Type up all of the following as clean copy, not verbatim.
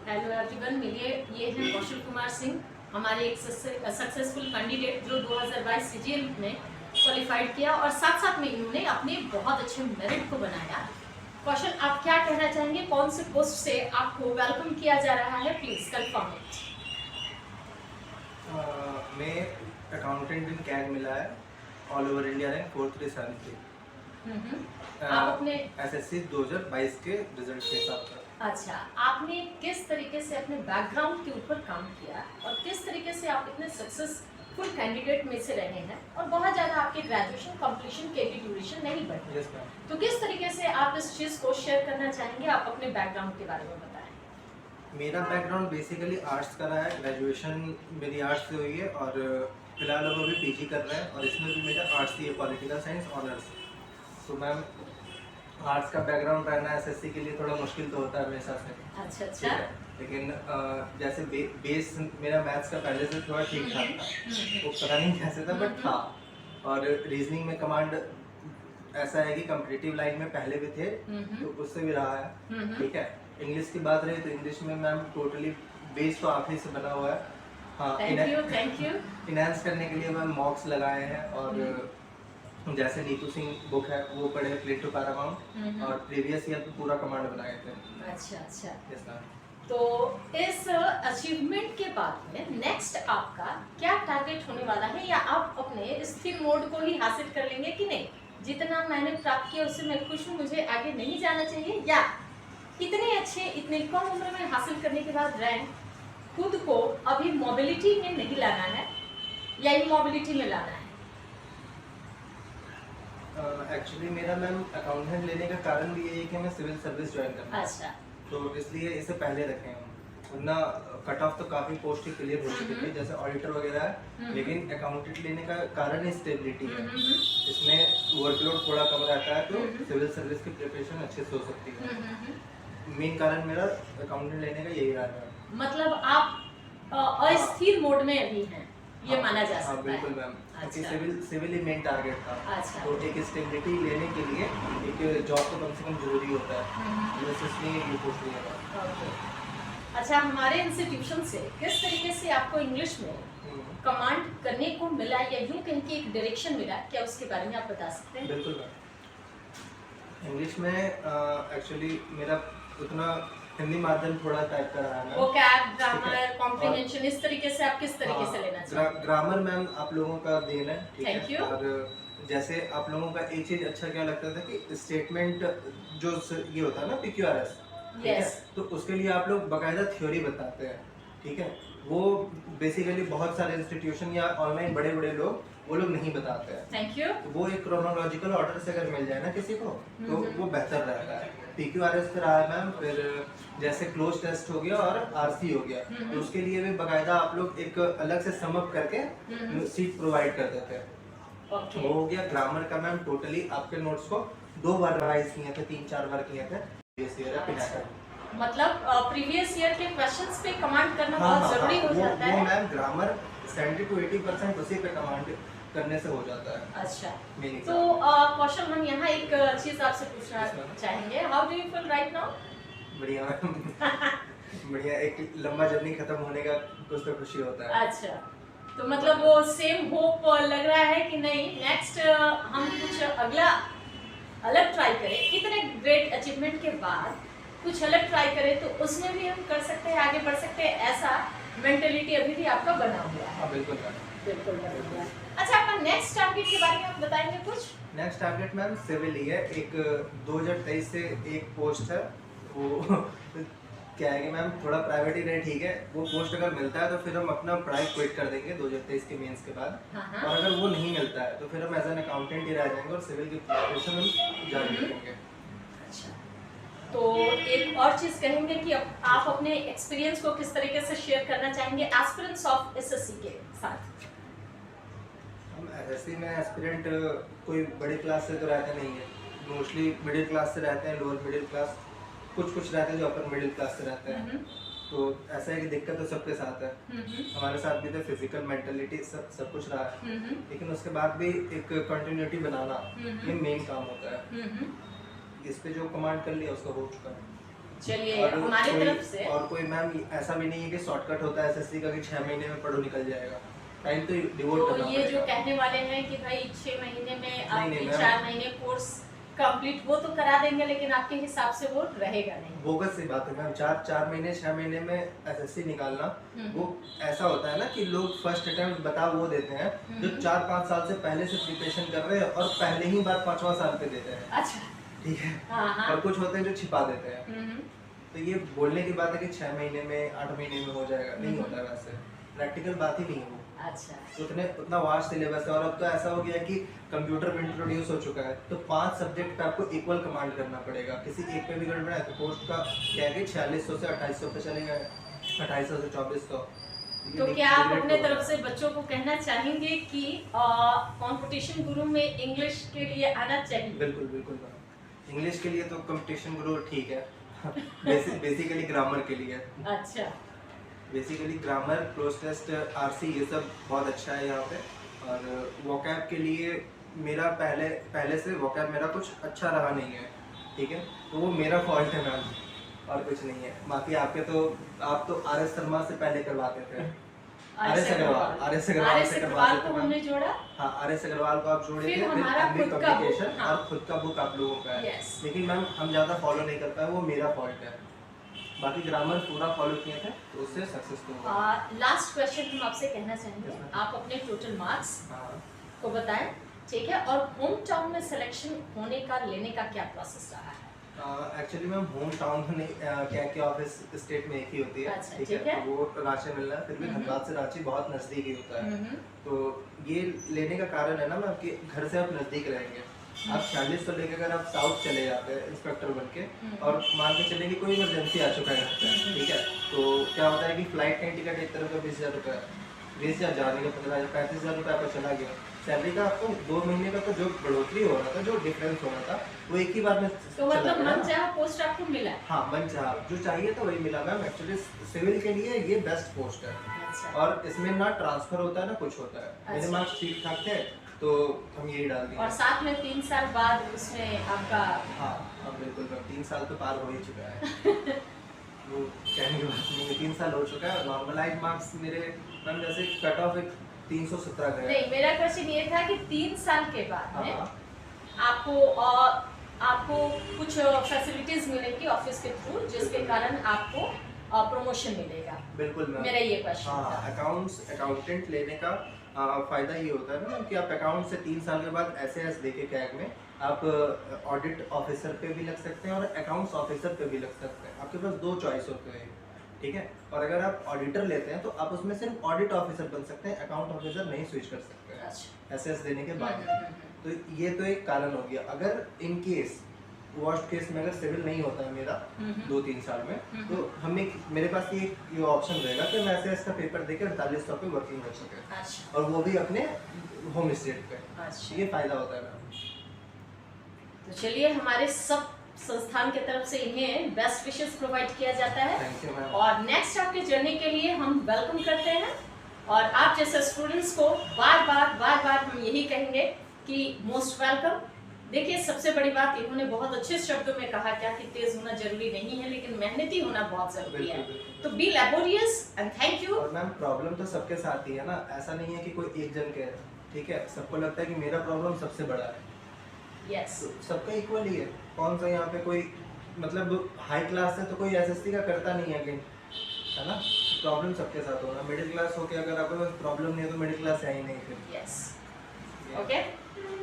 Hello everyone, मिलिए। ये हैं कौशल कुमार सिंह, हमारे एक सक्सेसफुल कैंडिडेट जो 2022 सीजीएल में क्वालिफाइड किया और साथ साथ में इन्होंने अपने बहुत अच्छे मेरिट को बनाया। कौशल, आप क्या कहना चाहेंगे? कौन से पोस्ट से आपको वेलकम किया जा रहा है? Please confirm it. मैं अकाउंटेंट इन कैग मिला है, ऑल ओवर इंडिया रैंक 4373। आप अपने एसएससी 2022 के रिजल्ट के हिसाब से। अच्छा, आपने किस तरीके से अपने बैकग्राउंड के ऊपर काम किया और किस तरीके से आप इतने सक्सेसफुल कैंडिडेट में से रहे हैं और बहुत ज़्यादा आपके ग्रेजुएशन कंप्लीशन के भी ड्यूरेशन नहीं बढ़ी? Yes ma'am. तो किस तरीके से आप इस चीज़ को शेयर करना चाहेंगे? आप अपने बैकग्राउंड के बारे में बताएं। मेरा बैकग्राउंड बेसिकली आर्ट्स का रहा है, ग्रेजुएशन मेरी आर्ट्स से हुई है और फिलहाल अब अभी पीजी कर रहे हैं और इसमें भी मेरा आर्ट्स ही है, पॉलिटिकल साइंस ऑनर्स। तो मैम आर्ट्स का बैकग्राउंड रहना एसएससी के लिए थोड़ा मुश्किल तो होता है हमेशा से। अच्छा अच्छा। लेकिन जैसे बेस मेरा मैथ्स का पहले से थोड़ा ठीक ठाक था, वो पता नहीं कैसे था बट था। और रीजनिंग में कमांड ऐसा है कि कॉम्पिटिटिव लाइन में पहले भी थे तो उससे भी रहा है। ठीक है, इंग्लिश की बात रही तो इंग्लिश में मैम टोटली बेस तो आप ही से बना हुआ है। हाँ, थैंक यू। इनहैंस करने के लिए मैम मॉक्स लगाए हैं और जैसे नीतू सिंह बुक है वो पढ़े, प्लेटो पैरामाउंट, और प्रीवियस ईयर पे पूरा कमांड बनाए थे। अच्छा अच्छा। Yes ma'am. तो इस अचीवमेंट के बाद में नेक्स्ट आपका क्या टारगेट होने वाला है, या आप अपने स्थिर मोड को ही हासिल कर लेंगे कि नहीं, जितना मैंने प्राप्त किया उससे मैं खुश हूँ, मुझे आगे नहीं जाना चाहिए, या इतने अच्छे इतने कम उम्र में हासिल करने के बाद रैंक खुद को अभी मोबिलिटी में नहीं लाना है या इमोबिलिटी में लाना है? एक्चुअली मेरा मैम अकाउंटेंट लेने का कारण भी यही है कि मैं सिविल सर्विस ज्वाइन करना है। अच्छा। तो इसलिए इसे पहले रखे हैं, वरना कट ऑफ तो काफ़ी पोस्ट ही क्लियर हो चुकी थी जैसे ऑडिटर वगैरह है, लेकिन अकाउंटेंट लेने का कारण ही स्टेबिलिटी है। इसमें वर्कलोड थोड़ा कम रहता है तो सिविल सर्विस की प्रिपरेशन अच्छे से हो सकती है। मेन कारण मेरा अकाउंटेंट लेने का यही रहा है। मतलब आप अस्थिर मोड में अभी हैं, ये माना जा सकता है। बिल्कुल मैम, क्योंकि सिविल ही मेन टारगेट था। अच्छा। तो एक स्टेबिलिटी लेने के लिए एक जॉब तो कम से कम जरूरी होता है, बस इसलिए ये पोस्ट लिया था। ओके। अच्छा, हमारे इंस्टीट्यूशन से किस तरीके से आपको इंग्लिश में कमांड करने को मिला, या यूं कहें कि एक डायरेक्शन मिला, क्या उसके बारे में आप बता सकते हैं? बिल्कुल मैम, इंग्लिश में एक्चुअली मेरा उतना हिंदी माध्यम थोड़ा टाइप का रहा है। वोकैब, ग्रामर, कॉम्प्रिहेंशन, इस तरीके से आप किस तरीके से लेना चाहिए? ग्रामर मैम आप लोगों का देन है, ठीक है। Thank you. और जैसे आप लोगों का एक चीज अच्छा क्या लगता था कि स्टेटमेंट जो ये होता है ना PQRS, Yes. तो उसके लिए आप लोग बाकायदा थ्योरी बताते हैं, ठीक है। वो बेसिकली बहुत सारे इंस्टीट्यूशन या ऑनलाइन बड़े बड़े लोग वो लोग नहीं बताते हैं। Thank you. तो वो एक क्रोनोलॉजिकल ऑर्डर से अगर मिल जाए ना किसी को तो वो बेहतर रहता है। PQRS पे रहा है मैम, फिर जैसे क्लोज टेस्ट हो गया और RC हो गया, तो उसके लिए भी बाकायदा आप लोग एक अलग से सम अप करके सीट प्रोवाइड कर देते हैं। Okay. वो हो गया। ग्रामर का मैम टोटली आपके नोट्स को 2 बार रिवाइज किए थे, 3-4 बार किए थे। मतलब प्रीवियस ईयर के क्वेश्चंस पे कमांड करना बहुत जरूरी हो जाता है। वो मैम ग्रामर 70 to 80% उसी पे कमांड करने से हो जाता है। अच्छा, Meaning तो कौशल, हम यहाँ एक चीज आपसे पूछना चाहेंगे। How do you feel right now? बढ़िया मैम, बढ़िया। एक लंबा जर्नी खत्म होने का कुछ तो खुशी होता है। अच्छा, तो मतलब वो सेम होप लग रहा है कि नहीं, नेक्स्ट हम कुछ अगला अलग ट्राई करें, इतने ग्रेट अचीवमेंट के बाद कुछ अलग ट्राई करें तो उसमें भी हम कर सकते हैं, आगे बढ़ सकते हैं, ऐसा मेंटेलिटी अभी भी आपका बना हुआ है? हाँ बिल्कुल मैम, बिल्कुल बना हुआ है। अच्छा, आपका नेक्स्ट टारगेट के बारे में आप बताएंगे कुछ? नेक्स्ट टारगेट मैम सिविल ही है। एक 2023 से एक पोस्ट है, वो क्या है कि मैम थोड़ा प्राइवेट ही रहे, ठीक है। वो पोस्ट अगर मिलता है तो फिर हम अपना पढ़ाई क्विट कर देंगे 2023 के मेंस के बाद। और अगर वो नहीं मिलता है तो फिर हम एज एन अकाउंटेंट ही रह जाएंगे और सिविल की प्रिपरेशन हम जारी रखेंगे। अच्छा, तो एक और चीज कहेंगे कि आप अपने एक्सपीरियंस को किस तरीके से शेयर करना चाहेंगे एस्पिरेंट्स ऑफ SSC के साथ? हम SSC में एस्पिरेंट कोई बड़ी क्लास से तो रहते नहीं है, मोस्टली मिडिल क्लास से रहते हैं, लोअर मिडिल क्लास, कुछ रहते हैं जो अपर मिडिल क्लास से रहते हैं। तो ऐसा है कि दिक्कत तो सबके साथ है, हमारे साथ भी तो फिजिकल मेंटलिटी सब कुछ रहा है, लेकिन उसके बाद भी एक कंटिन्यूटी बनाना ये मेन काम होता है। इस पे जो कमांड कर लिया उसका हो चुका है। चलिए हमारे तरफ से और कोई मैम ऐसा भी नहीं है कि शॉर्टकट होता है एसएससी का कि 6 महीने में पढ़ो निकल जाएगा, टाइम तो डिवोट तो करना ये जो पड़ेगा। कहने वाले हैं कि भाई 6 महीने में आप नहीं, मैम। 4 महीने कोर्स कंप्लीट वो तो करा देंगे, लेकिन आपके हिसाब से वो रहेगा नहीं। बोगस सी बात है मैम, 4 महीने 6 महीने में एसएससी निकालना वो ऐसा होता है ना कि लोग फर्स्ट अटेम्प्ट बता वो देते हैं जो 4-5 साल से पहले से प्रिपरेशन कर रहे हैं और पहले ही बार 5वां साल पे देते हैं। अच्छा, ठीक है। हाँ। और कुछ होते हैं जो छिपा देते हैं। तो ये बोलने की बात है कि 6 महीने में 8 महीने में हो जाएगा, नहीं होता है वैसे, प्रैक्टिकल बात ही नहीं है वो। अच्छा, उतना वास्ट सिलेबस है और अब तो ऐसा हो गया है कि कंप्यूटर में इंट्रोड्यूस हो चुका है, तो 5 सब्जेक्ट पे आपको इक्वल कमांड करना पड़ेगा। किसी एक पे भी गड़बड़ है तो पोस्ट का क्या है कि 4600 से 2800 पे चलेगा, 2800 से 2400। तो क्या आप अपने तरफ से बच्चों को कहना चाहेंगे कि कंपटीशन गुरु में इंग्लिश के लिए आना चाहिए? बिल्कुल बिल्कुल मैम, इंग्लिश के लिए तो कंपटीशन गुरु ठीक है। बेसिकली ग्रामर के लिए, अच्छा, basically grammar, cloze test, RC ये सब बहुत अच्छा है यहाँ पे। और वोकैब के लिए मेरा पहले से वोकैब मेरा कुछ अच्छा रहा नहीं है, ठीक है, तो वो मेरा फॉल्ट है मैम, और कुछ नहीं है। बाकी आप तो RS शर्मा से पहले करवाते थे, RS अग्रवाल से करवाते थे हमने जोड़ा। हाँ, RS अग्रवाल को आप जोड़े थे, फिर फिर हमारा एमबी खुद का पब्लिकेशन बुक, हाँ। और खुद का बुक आप लोगों का है। Yes। लेकिन मैम हम ज़्यादा फॉलो नहीं कर पाए, वो मेरा फॉल्ट है। बाकी ग्रामर पूरा फॉलो किए थे तो उससे सक्सेस तो हुआ। लास्ट क्वेश्चन हम आपसे कहना चाहेंगे, Yes, आप अपने टोटल मार्क्स हाँ, को बताएं, ठीक है, और होम टाउन में सिलेक्शन होने का लेने का क्या प्रोसेस रहा है? एक्चुअली मैम होम टाउन में क्या ऑफिस स्टेट में एक ही होती है, अच्छा, ठीक ठीक है, है। तो वो रांची मिलना है, फिर भी धनबाद से रांची बहुत नज़दीक ही होता है। तो ये लेने का कारण है ना मैम कि घर से आप नज़दीक रहेंगे। आप 4600 लेके अगर आप साउथ चले जाते हैं इंस्पेक्टर बन के, और मान के चले कि कोई इमरजेंसी आ चुका है घर पे, ठीक है, तो क्या होता है कि फ्लाइट का टिकट एक तरफ का 20,000 रुपये, 20,000 जाने का 15,000, 35,000 रुपये आपका चला गया। सैलरी का आपको 2 महीने का तो जो बढ़ोतरी हो रहा था, जो डिफरेंस हो रहा था, वो एक ही बार में तो मतलब मन चाहा पोस्ट आपको मिला है? हाँ, मन चाहा जो चाहिए था वही मिला मैम। एक्चुअली सिविल के लिए ये बेस्ट पोस्ट है, अच्छा, और इसमें ना ट्रांसफर होता है ना कुछ होता है। मेरे मार्क्स ठीक ठाक थे तो हम यही डाल दिए। और साथ में 3 साल बाद उसमें आपका हाँ, अब बिल्कुल मैम 3 साल तो पार हो ही चुका है। वो कहने की बात नहीं है, 3 साल हो चुका है। नॉर्मलाइज मार्क्स मेरे मैम जैसे कट ऑफ एक 317 गया। नहीं, मेरा क्वेश्चन ये था कि 3 साल के बाद में आपको कुछ फैसिलिटीज मिलेंगी ऑफिस के थ्रू, जिसके कारण आपको प्रमोशन मिलेगा। बिल्कुल मैम, मेरा ये क्वेश्चन था। हाँ, अकाउंटेंट लेने का फ़ायदा ये होता है ना कि आप अकाउंट से 3 साल के बाद SAS देके कैग में आप ऑडिट ऑफिसर पे भी लग सकते हैं और अकाउंट्स ऑफिसर पे भी लग सकते हैं। आपके पास 2 चॉइस होते हैं, ठीक है। और अगर आप ऑडिटर लेते हैं तो आप उसमें सिर्फ ऑडिट ऑफिसर बन सकते हैं, अकाउंट ऑफिसर नहीं स्विच कर सकते हैं SS देने के बाद। तो ये तो एक कारण हो गया। अगर इन केस वर्स्ट केस में अगर सिविल नहीं होता है मेरा 2-3 साल में, तो मेरे पास ये ऑप्शन रहेगा कि मैं SS का पेपर देकर 4800 पे वर्किंग कर सके, अच्छा, और वो भी अपने होम स्टेट पे। अच्छा। ये फायदा होता है मैम। तो चलिए, हमारे सब संस्थान की तरफ से इन्हें बेस्ट विशेस प्रोवाइड किया जाता है, थैंक यू मैम। और नेक्स्ट आपके जर्नी के लिए हम वेलकम करते हैं। और आप जैसे स्टूडेंट्स को बार बार हम यही कहेंगे कि मोस्ट वेलकम। देखिए, सबसे बड़ी बात इन्होंने बहुत अच्छे शब्दों में कहा क्या कि तेज होना जरूरी नहीं है, लेकिन मेहनती होना बहुत जरूरी है। तो be laborious and thank you. और मैम प्रॉब्लम तो सबके साथ ही है ना, ऐसा नहीं है कि कोई एक जन के है, ठीक है। सबको लगता है कि मेरा प्रॉब्लम सबसे बड़ा है, यस, सबका इक्वल ही है। कौन सा यहाँ पे कोई मतलब हाई क्लास है तो कोई SSC का करता नहीं है अगेन, है ना। प्रॉब्लम सबके साथ होगा। मिडिल क्लास होके अगर आपके पास प्रॉब्लम नहीं है तो मिडिल क्लास है ही नहीं फिर। Yes, okay,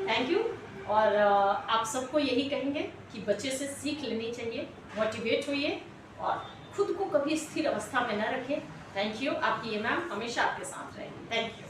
thank you. और आप सबको यही कहेंगे कि बच्चे से सीख लेनी चाहिए, मोटिवेट होइए और खुद को कभी स्थिर अवस्था में न रखें। Thank you. आपकी ये मैम हमेशा आपके साथ रहेगी। Thank you.